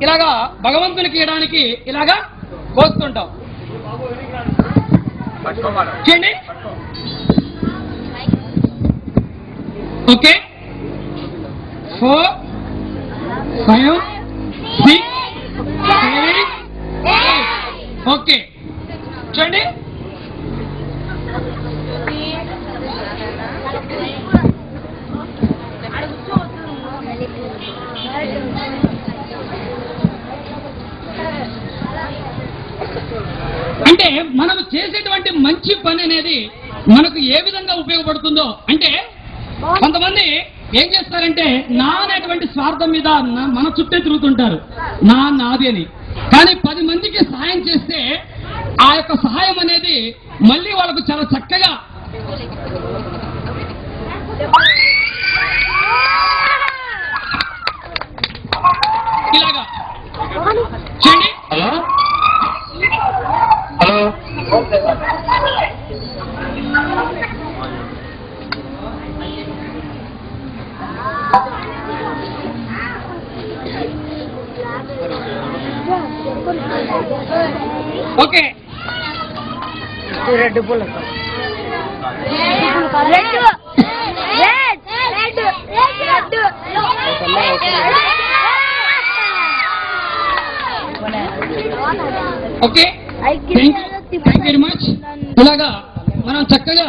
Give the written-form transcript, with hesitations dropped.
ఇలాగా భగవంతునికి ఇవ్వడానికి ఇలాగా పోస్తుంటాం. చూడండి. ఓకే 4 5 6 7 8 ఓకే చూడండి. అంటే మనం చేసేటువంటి మంచి పని అనేది మనకు ఏ విధంగా ఉపయోగపడుతుందో, అంటే కొంతమంది ఏం చేస్తారంటే నా అనేటువంటి స్వార్థం మీద మన చుట్టే తిరుగుతుంటారు, నాది అని. కానీ 10 మందికి సహాయం చేస్తే ఆ యొక్క సహాయం అనేది మళ్ళీ వాళ్ళకు చాలా చక్కగా ఇలాగా చూడండి. Hello hello okay red bull okay thank you very much. ఇలాగా మనం చక్కగా